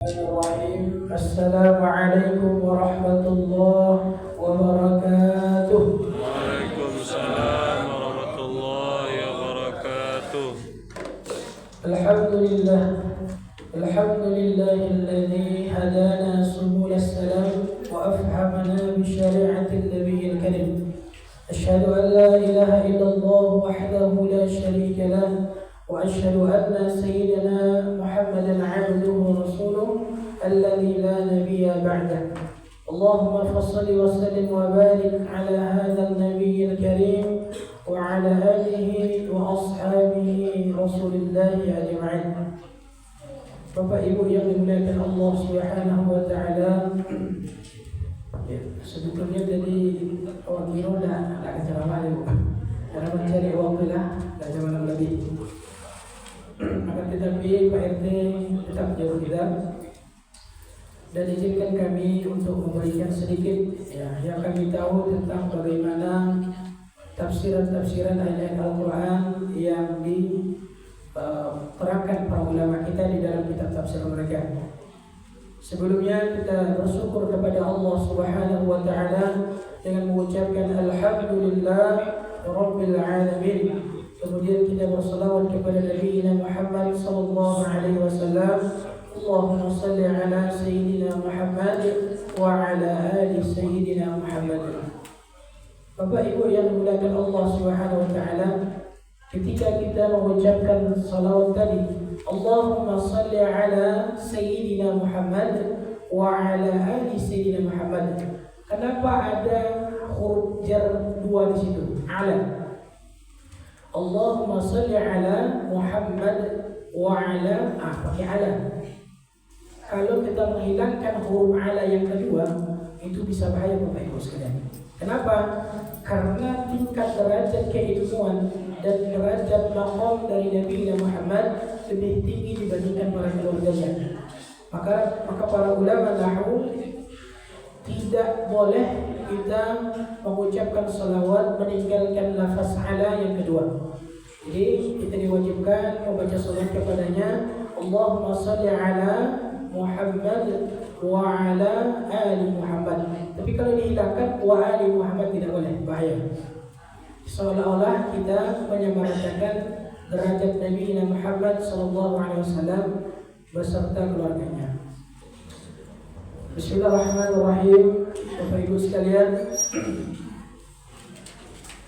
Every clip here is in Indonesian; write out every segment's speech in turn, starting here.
Bismillahirrahmanirrahim. Assalamualaikum warahmatullahi wabarakatuh. Waalaikumsalam warahmatullahi wabarakatuh. Alhamdulillahilladzi hadana subul salam wa afhamana bi syari'atil nabiyil karim. Asyhadu an la ilaha illallah wahdahu la syarika lah wa asyhadu anna sayyidana Muhammadan 'abduhu wa rasuluh alladzi la nabiyya ba'dah. Allahumma fassalli wa sallim wa barik ala hadzal nabiyil karim wa ala alihi wa ashabihi Rasulillah ajma'in. Bapak Ibu yang dimuliakan Allah Subhanahu wa taala. Ya, sebetulnya tadi awal kilo dah ceramah Ibu. Karena mencari waktu lah, dah jam 6 lebih. Akan tetapi Pak RT tetap jauh kita dan izinkan kami untuk memberikan sedikit yang kami tahu tentang bagaimana tafsiran-tafsiran ayat Al-Quran yang diterangkan para ulama kita di dalam kitab tafsir mereka. Sebelumnya kita bersyukur kepada Allah Subhanahu wa taala dengan mengucapkan alhamdulillah rabbil alamin. Kemudian kita bersalawat kepada Nabi Muhammad sallallahu alaihi wasallam. Allahumma salli ala sayyidina Muhammad wa ala ali sayyidina Muhammad. Bapak Ibu yang dimuliakan Allah Subhanahu wa taala, ketika kita mengucapkan salawat tadi, Allahumma salli ala sayyidina Muhammad wa ala ali sayyidina Muhammad. Kenapa ada huruf jar dua di situ? Ala. Allahumma salli ala Muhammad wa ala pakai ala. Kalau kita menghilangkan huruf ala yang kedua, itu bisa bahaya Bapak Ibu sekalian. Kenapa? Karena tingkat derajat keilmuan dan derajat maqam dari Nabi Muhammad lebih tinggi dibandingkan para keluarganya. Maka para ulama nahwu tidak boleh kita mengucapkan salawat meninggalkan lafaz ala yang kedua. Jadi kita diwajibkan membaca salawat kepadanya, Allahumma salli ala Muhammad wa ala ali Muhammad. Tapi kalau dihilangkan wa ali Muhammad tidak boleh, bahaya. Seolah-olah kita menyamaratakan derajat Nabi Muhammad sallallahu alaihi wasallam beserta keluarganya. Bismillahirrahmanirrahim. Bapak Ibu sekalian,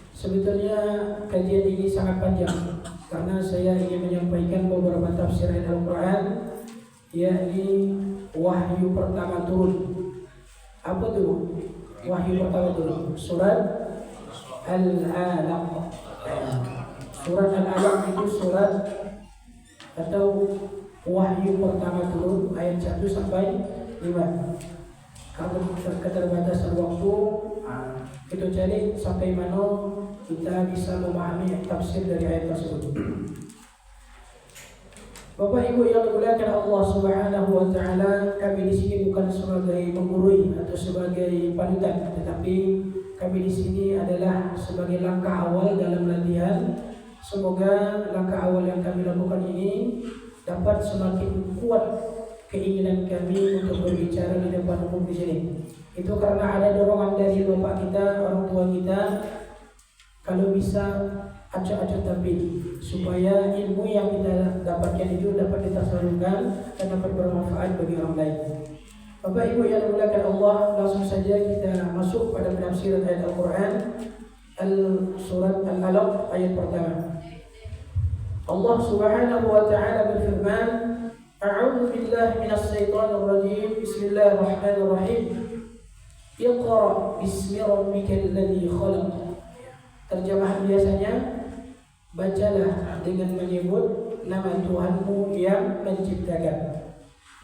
sebetulnya kajian ini sangat panjang karena saya ingin menyampaikan beberapa tafsir Al-Quran, yakni wahyu pertama turun. Apa tuh wahyu pertama turun? Surat Al-Alaq. Surat Al-Alaq itu surat atau wahyu pertama turun ayat 1 sampai 5. Kalau keterbatasan waktu, kita cari sampai mana kita bisa memahami tafsir dari ayat tersebut. Bapak Ibu yang dimuliakan Allah Subhanahu wa taala, kami di sini bukan sebagai menggurui atau sebagai panutan, tetapi kami di sini adalah sebagai langkah awal dalam latihan. Semoga langkah awal yang kami lakukan ini dapat semakin kuat keinginan kami untuk berbicara di depan umum di sini. Itu karena ada dorongan dari bapak kita, orang tua kita, kalau bisa acak-acak tampil supaya ilmu yang kita dapatkan itu dapat kita salurkan dan dapat bermanfaat bagi orang lain. Bapak Ibu yang dimuliakan Allah, langsung saja kita masuk pada penafsiran ayat Al-Quran. Surat Al-Alaq ayat pertama. Allah Subhanahu wa taala berfirman, A'udzu billahi minasy syaithanir rajim. Bismillahirrahmanirrahim. Iqra bismi rabbikal ladzi khalaq. Terjemahan biasanya, bacalah dengan menyebut nama Tuhanmu yang menciptakan.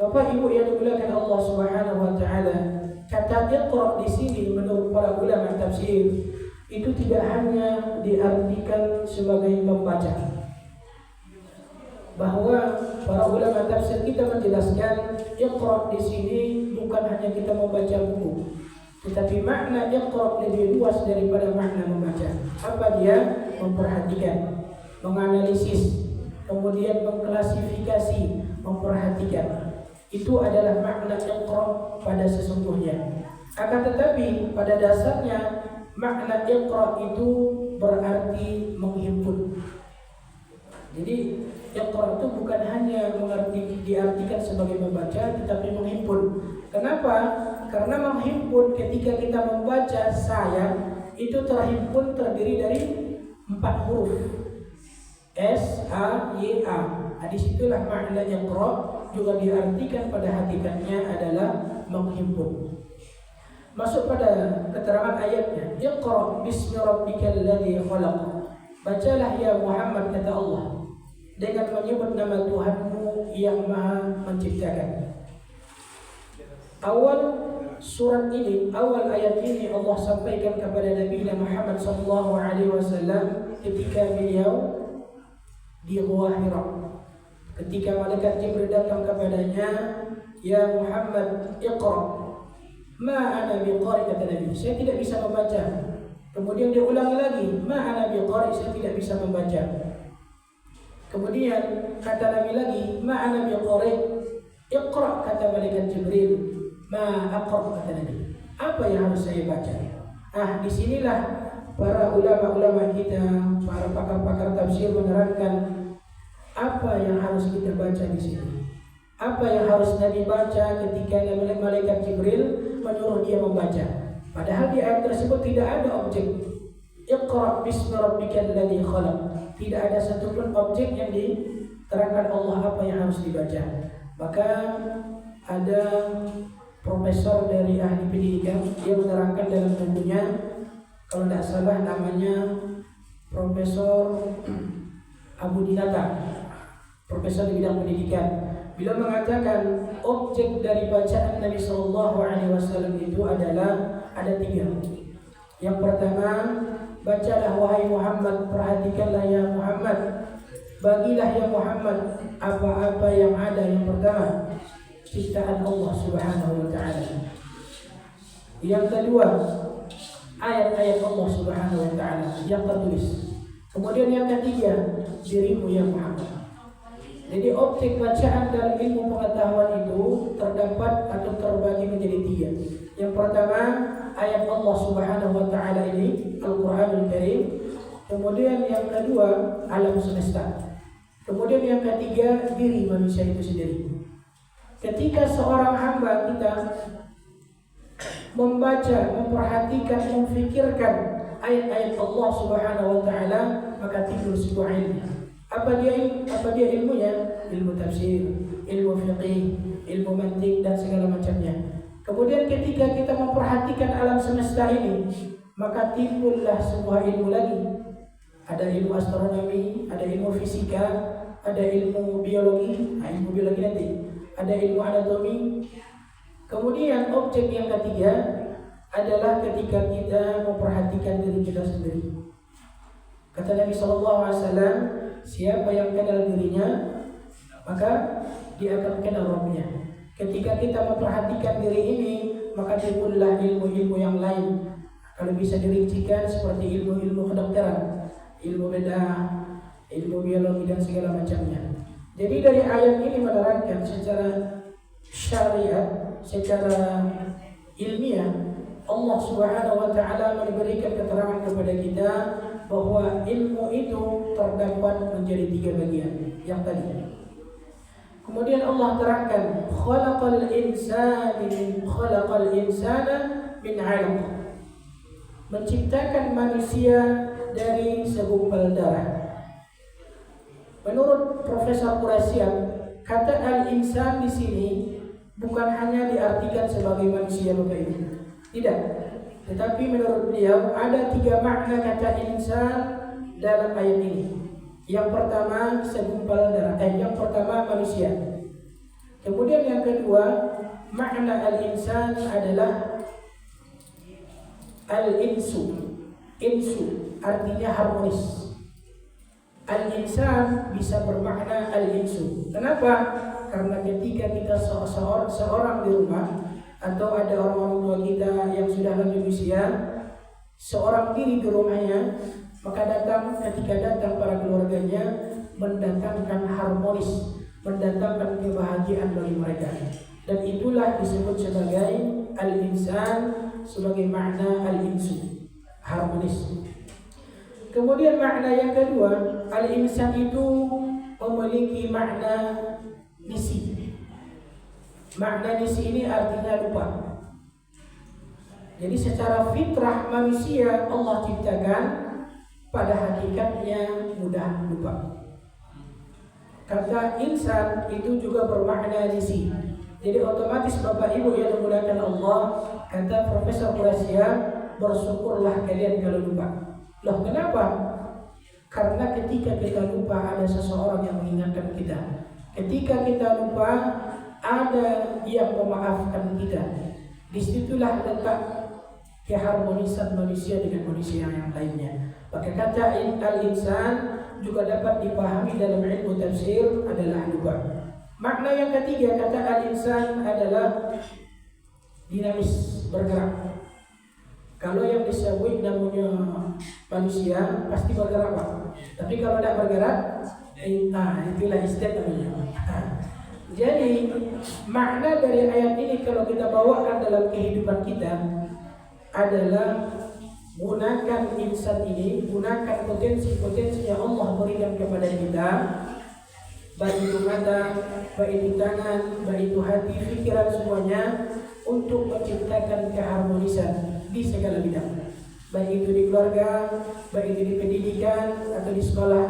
Bapak Ibu yang dimuliakan Allah Subhanahu wa taala, kata Iqra di sini menurut para ulama tafsir itu tidak hanya diartikan sebagai membaca. Bahwa para ulama tafsir kita menjelaskan Iqra di sini bukan hanya kita membaca buku, tetapi makna Iqra lebih luas daripada makna membaca. Apa dia? Memperhatikan, menganalisis, kemudian mengklasifikasi, memperhatikan. itu adalah makna Iqra pada sesungguhnya. Akan tetapi pada dasarnya makna Iqra itu berarti menghimpun. Jadi Iqra itu bukan hanya diartikan sebagai membaca, tetapi menghimpun. Kenapa? Karena menghimpun ketika kita membaca saya itu terhimpun terdiri dari 4 huruf S, A, Y, A. Disitulah makna Iqra juga diartikan pada hakikatnya adalah menghimpun. Masuk pada keterangan ayatnya, Iqra bismi rabbikal ladzi khalaq. Bacalah ya Muhammad, kata Allah, dengan menyebut nama Tuhanmu yang Maha Menciptakan. Awal surat ini, awal ayat ini Allah sampaikan kepada Nabi Muhammad SAW ketika beliau di Gua Hira. Ketika malaikat Jibril datang kepadanya, ya Muhammad, Iqra. Ma ana biqari, kata Nabi, saya tidak bisa membaca. Kemudian dia ulangi lagi, ma ana biqari, saya tidak bisa membaca. Kemudian kata Nabi lagi, ma ana biqari, Iqra, kata malaikat Jibril. Ma aqra, kata Nabi, apa yang harus saya baca? Disinilah para ulama-ulama kita, para pakar-pakar tafsir menerangkan apa yang harus kita baca di sini. Apa yang harus Nabi baca ketika malaikat Jibril menyuruh dia membaca. Padahal di ayat tersebut tidak ada objek. Iqra bismi rabbikal ladzi khalaq. Tidak ada satupun objek yang diterangkan Allah apa yang harus dibaca. Maka ada profesor dari ahli pendidikan, dia menerangkan dalam bukunya, kalau tidak salah namanya Profesor Abu Dinata, profesor di bidang pendidikan. Beliau mengatakan objek dari bacaan Nabi SAW itu adalah ada 3. Yang pertama, bacalah wahai Muhammad, perhatikanlah ya Muhammad, bagilah ya Muhammad apa-apa yang ada. Yang pertama, ciptaan Allah Subhanahu wa Ta'ala. Yang kedua, ayat-ayat Allah Subhanahu wa Ta'ala yang tertulis. Kemudian yang ketiga, dirimu ya Muhammad. Jadi objek bacaan dalam ilmu pengetahuan itu terdapat atau terbagi menjadi 3. Yang pertama, ayat Allah Subhanahu wa Ta'ala ini, Al-Qur'anul Karim. Kemudian yang kedua, alam semesta. Kemudian yang ketiga, diri manusia itu sendiri. Ketika seorang hamba kita membaca, memperhatikan, memfikirkan ayat-ayat Allah Subhanahu wa Ta'ala, maka timbul sebuah ilmu. Apa dia ilmunya? Ilmu tafsir, ilmu fiqih, ilmu mantik dan segala macamnya. Kemudian ketika kita memperhatikan alam semesta ini, maka timbullah sebuah ilmu lagi. Ada ilmu astronomi, ada ilmu fisika, ada ilmu biologi, ilmu biologi nanti, ada ilmu anatomi. Kemudian objek yang ketiga adalah ketika kita memperhatikan diri kita sendiri. Kata Nabi SAW, siapa yang kenal dirinya, maka dia akan kenal Rabbnya. Ketika kita memperhatikan diri ini, maka timbullah ilmu-ilmu yang lain. Kalau bisa dirincikan seperti ilmu-ilmu kedokteran, ilmu bedah, ilmu biologi dan segala macamnya. Jadi dari ayat ini menerangkan secara syariat, secara ilmiah, Allah Subhanahu wa Ta'ala memberikan keterangan kepada kita bahwa ilmu itu terdapat menjadi 3 bagian yang tadi. Kemudian Allah terangkan, khalaqal insana min 'alaq. Menciptakan manusia dari segumpal darah. Menurut Profesor Qurasyab, kata al-insan di sini bukan hanya diartikan sebagai manusia Bapak Ibu. Tidak. Tetapi menurut beliau ada 3 makna kata insan dalam ayat ini. Yang pertama segumpal darah. Yang pertama manusia. Kemudian yang kedua, makna al-insan adalah al-insu. Insu artinya harmonis. Al-insan bisa bermakna al-insu. Kenapa? Karena ketika kita seorang di rumah atau ada orang tua kita yang sudah lanjut usia, seorang diri di rumahnya, maka ketika datang para keluarganya mendatangkan harmonis, mendatangkan kebahagiaan bagi mereka. Dan itulah disebut sebagai al-insan, sebagai makna al-insu, harmonis. Kemudian makna yang kedua, al-insan itu memiliki makna nisi. Makna nisi ini artinya lupa. Jadi secara fitrah manusia Allah ciptakan pada hakikatnya mudah lupa. Kata insan itu juga bermakna nisi. Jadi otomatis Bapak Ibu yang menggunakan Allah, kata Profesor Quraisya, bersyukurlah kalian kalau lupa. Loh kenapa? Karena ketika kita lupa ada seseorang yang mengingatkan kita. Ketika kita lupa ada yang memaafkan kita. Disitulah letak keharmonisan manusia dengan manusia yang lainnya. Maka kata al-insan juga dapat dipahami dalam ilmu tafsir adalah lupa. Makna yang ketiga kata al-insan adalah dinamis, bergerak. Kalau yang disebut namanya manusia pasti bergerak Pak. Tapi kalau tidak bergerak, itulah istilah namanya. Jadi makna dari ayat ini kalau kita bawakan dalam kehidupan kita adalah gunakan insan ini, gunakan potensi-potensi yang Allah berikan kepada kita, baik itu mata, baik itu tangan, baik itu hati, pikiran, semuanya untuk menciptakan keharmonisan di segala bidang, baik itu di keluarga, baik itu di pendidikan atau di sekolah.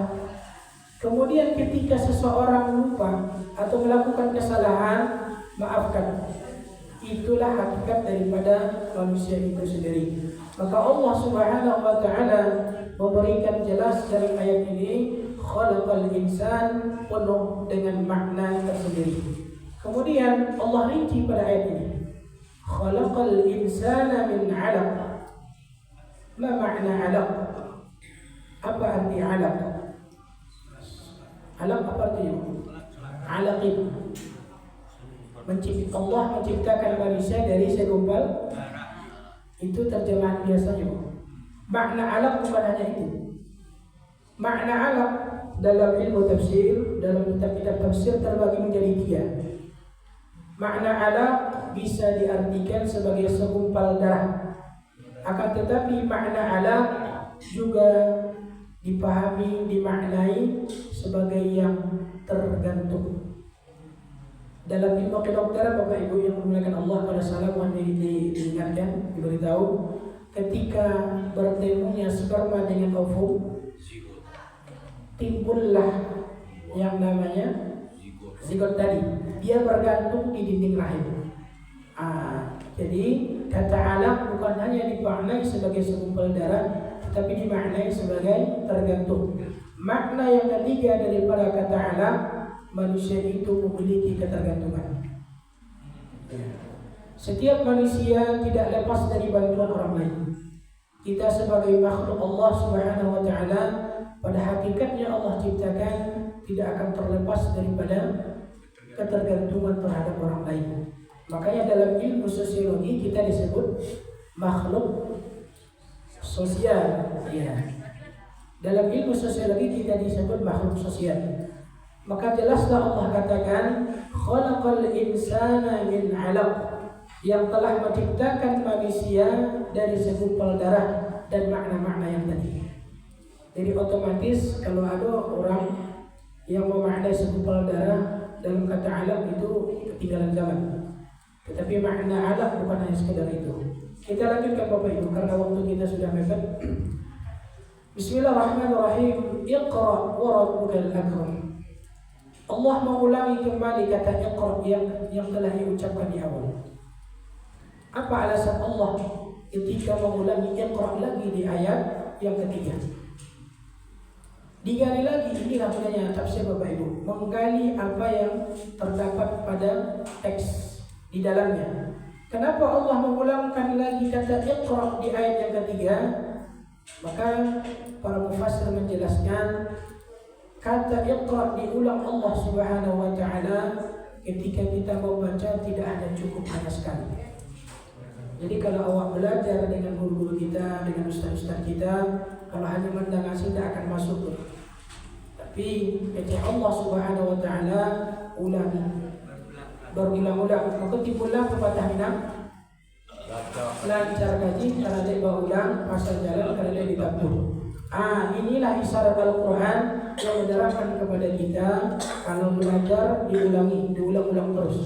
Kemudian ketika seseorang lupa atau melakukan kesalahan, maafkan. Itulah hakikat daripada manusia itu sendiri. Maka Allah Subhanahu wa taala memberikan jelas dari ayat ini, khalaqal insan, penuh dengan makna tersendiri. Kemudian Allah rinci pada ayat ini, khalaqal insana min 'alaq. Ma makna 'alaq? Apa arti 'alaq? 'Alaq apa artinya? 'Alaqin. Allah menciptakan manusia dari segumpal. Itu terjemahan biasanya. Makna 'alaq bukan hanya itu. Makna 'alaq dalam ilmu tafsir, dalam kitab-kitab tafsir terbagi menjadi 3. Makna 'alaq bisa diartikan sebagai segumpal darah. Akan tetapi makna 'alaq juga dipahami, dimaknai sebagai yang tergantung. Dalam ilmu kedokteran Bapak Ibu yang dimuliakan Allah pada salam diingatkan, diberitahu ketika bertemunya sperma dengan ovum, timbullah yang namanya zigot tadi. Dia bergantung di dinding rahim. Jadi kata 'alaq bukan hanya dimaknai sebagai segumpal darah, tetapi dimaknai sebagai tergantung. Makna yang ketiga daripada kata 'alaq, manusia itu memiliki ketergantungan. Setiap manusia tidak lepas dari bantuan orang lain. Kita sebagai makhluk Allah Subhanahu wa taala, pada hakikatnya Allah ciptakan tidak akan terlepas daripada ketergantungan terhadap orang lain. Makanya dalam ilmu sosiologi kita disebut makhluk sosial. Dalam ilmu sosiologi kita disebut makhluk sosial. Maka jelaslah Allah katakan khalaqal insana min 'alaq, yang telah menciptakan manusia dari segumpal darah, dan makna-makna yang tadi. Jadi otomatis kalau ada orang yang memaknai segumpal darah dalam kata 'alaq itu ketinggalan zaman. Tetapi makna 'alaq bukan hanya sekedar itu. Kita lanjutkan Bapak Ibu karena waktu kita sudah mepet. Bismillahirrahmanirrahim. Iqra wa rabbukal akram. Allah mengulangi kembali kata Iqra yang telah diucapkan di awal. Apa alasan Allah ketika mengulangi Iqra lagi di ayat yang ketiga? Digali lagi, inilah gunanya tafsir Bapak Ibu, menggali apa yang terdapat pada teks di dalamnya. Kenapa Allah mengulangkan lagi kata Iqra di ayat yang ketiga? Maka para mufassir menjelaskan kata Iqra diulang Allah Subhanahu wa taala ketika kita membaca tidak ada cukup hanya sekali. Jadi kalau awak belajar dengan guru-guru kita, dengan ustaz-ustaz kita, kalau hanya mendengar tidak akan masuk. Tapi ketika Allah Subhanahu wa taala ulangi. Berulang-ulang. Maka timbullah pepatah Minang. Lancar gaji karena dia berulang, pasal jalan karena dia ditabuh. Inilah isyarat Al-Quran yang menerangkan kepada kita kalau belajar diulangi, diulang-ulang terus.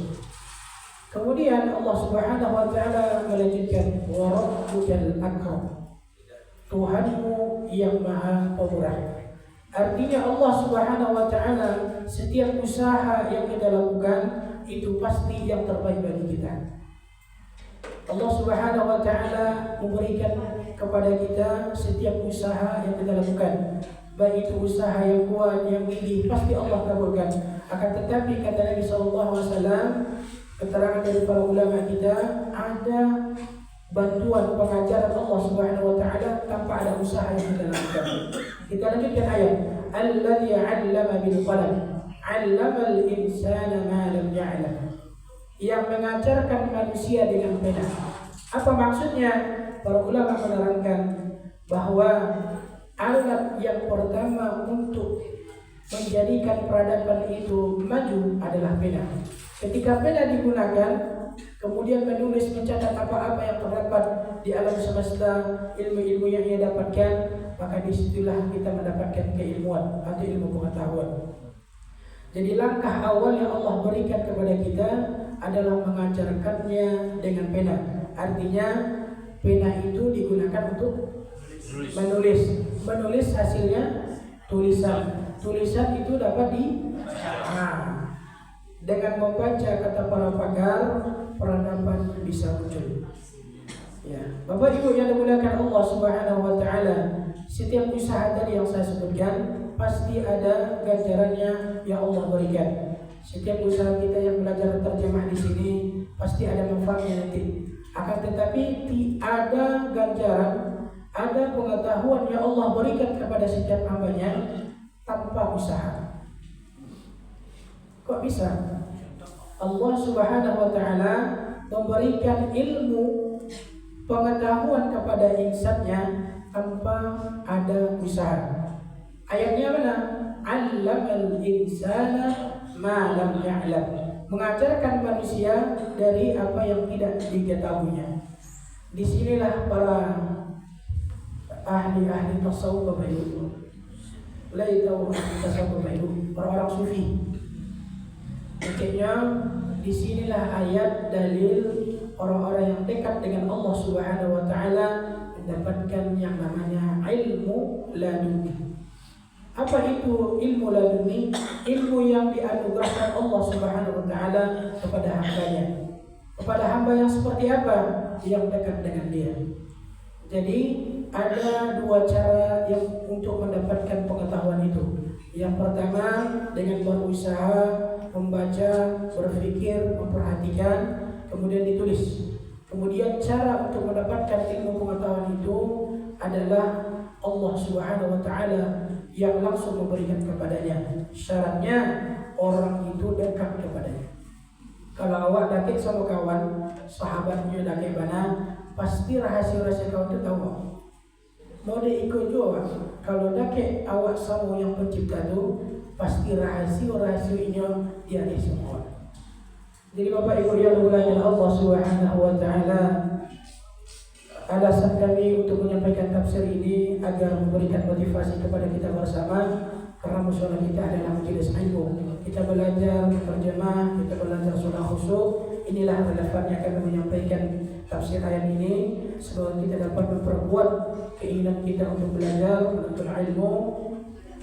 Kemudian Allah Subhanahu wa taala melanjutkan wa rabbukal akram. Tuhanmu yang Maha Pemurah. Artinya Allah Subhanahu wa taala setiap usaha yang kita lakukan itu pasti yang terbaik bagi kita. Allah Subhanahu wa taala memberikan kepada kita setiap usaha yang kita lakukan, baik itu usaha yang kuat, yang gigih, pasti Allah kabulkan. Akan tetapi kata Nabi sallallahu alaihi wasallam, keterangan dari para ulama kita, ada bantuan pengajaran Allah Subhanahu wa taala tanpa ada usaha yang kita lakukan. Kita lanjutkan ayat, alladzi 'allama bil qalam, 'allamal insana ma lam ya'lam. Yang mengajarkan manusia dengan pena. Apa maksudnya? Para ulama menerangkan bahwa alat yang pertama untuk menjadikan peradaban itu maju adalah pena. Ketika pena digunakan, kemudian menulis, mencatat apa-apa yang terdapat di alam semesta, ilmu-ilmu yang ia dapatkan, maka disitulah kita mendapatkan keilmuan atau ilmu pengetahuan. Jadi langkah awal yang Allah berikan kepada kita adalah mengajarkannya dengan pena. Artinya pena itu digunakan untuk menulis. Menulis hasilnya tulisan. Tulisan itu dapat dengan membaca kata para pakar, peradaban bisa muncul. Ya, Bapak Ibu yang dimuliakan Allah Subhanahu wa taala, setiap usaha tadi yang saya sebutkan pasti ada ganjarannya yang Allah berikan. Setiap usaha kita yang belajar terjemah di sini pasti ada manfaatnya nanti. Akan tetapi ada ganjaran, ada pengetahuan yang Allah berikan kepada setiap hambanya tanpa usaha. Kok bisa? Allah Subhanahu wa taala memberikan ilmu pengetahuan kepada insannya tanpa ada usaha. Ayatnya mana? 'Allamal insana ma lam ya'lam. Mengajarkan manusia dari apa yang tidak diketahuinya. Disinilah para ahli tasawuf Bapak Ibu. Laitau tasawuf Bapak Ibu, orang-orang sufi. Maksudnya disinilah ayat dalil orang-orang yang dekat dengan Allah Subhanahu wa taala mendapatkan yang namanya ilmu laduni. Apa itu ilmu laduni? Ilmu yang dianugerahkan Allah Subhanahu wa taala kepada hambanya. Kepada hamba yang seperti apa? Yang dekat dengan dia. Jadi ada dua cara yang untuk mendapatkan pengetahuan itu. Yang pertama dengan berusaha, membaca, berpikir, memperhatikan, kemudian ditulis. Kemudian cara untuk mendapatkan ilmu pengetahuan itu adalah Allah Subhanahu wa taala yang langsung memberikan kepadanya. Syaratnya orang itu dekat kepadanya. Kalau awak dakik sama kawan, sahabatnya dakik mana, pasti rahasia-rahasia kawan itu tahu. Mau dia ikut juga. Kalau dakik awak sama yang pencipta itu, pasti rahasia-rahasianya dia ada semua. Jadi Bapak Ibu yang dimuliakan Allah Subhanahu wa taala, alasan kami untuk menyampaikan tafsir ini agar memberikan motivasi kepada kita bersama, karena musola kita adalah majelis ilmu. Kita belajar terjemah, kita belajar surah khusyuk. Inilah relevannya kami menyampaikan tafsir ayat ini. Semoga kita dapat memperkuat keinginan kita untuk belajar, menuntut ilmu.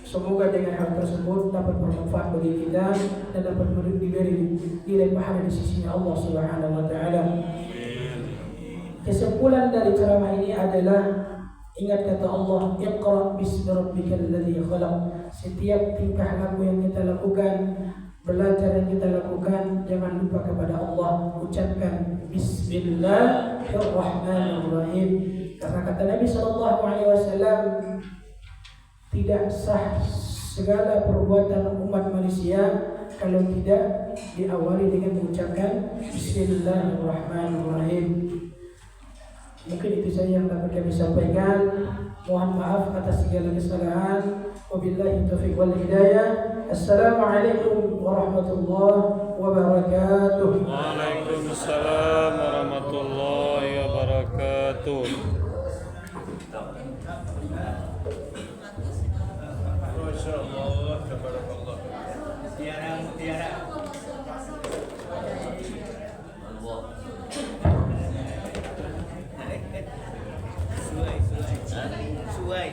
Semoga dengan hal tersebut dapat bermanfaat bagi kita dan dapat diberi nilai pahala di sisi Allah Subhanahu wa taala. Kesimpulan dari ceramah ini adalah ingat kata Allah, Iqra bismi rabbikal ladzi khalaq. Setiap tingkah laku yang kita lakukan, belajar yang kita lakukan, jangan lupa kepada Allah, ucapkan Bismillahirrahmanirrahim. Karena kata Nabi sallallahu alaihi wasallam, tidak sah segala perbuatan umat manusia kalau tidak diawali dengan mengucapkan Bismillahirrahmanirrahim. Mungkin itu saja yang dapat kami sampaikan. Mohon maaf atas segala kesalahan. Wabillahi taufiq wal hidayah. Assalamualaikum warahmatullahi wabarakatuh. Waalaikumsalam warahmatullahi wabarakatuh. Masyaallah, tabarakallah. Tiara. Suai.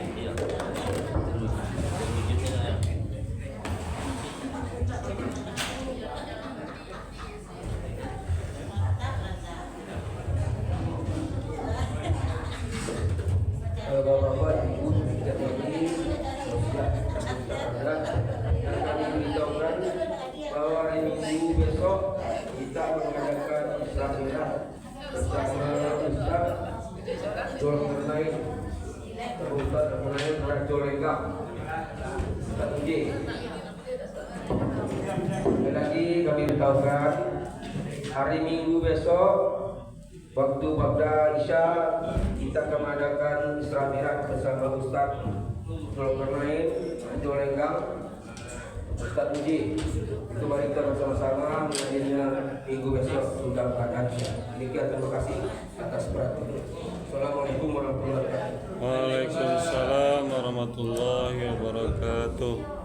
Bapak-bapak, ibu, tidak lagi kami beritahukan bahwa hari Minggu besok kita mengadakan Isra Mi'raj bersama Ustaz Dul Karnain, Ustaz Karnain Rajo Lenggam, Ustaz Uji. Sekali lagi kami beritahukan hari Minggu besok waktu pada Isya kita akan mengadakan Isra Mi'raj bersama Ustaz Dul Karnain Rajo Lenggam, Ustaz Uji. Itu mari kita bersama-sama menghadirinya minggu besok sudah keadaan Isya. Demikian, terima kasih atas perhatiannya. Assalamualaikum warahmatullahi wabarakatuh. Waalaikumsalam warahmatullahi wabarakatuh.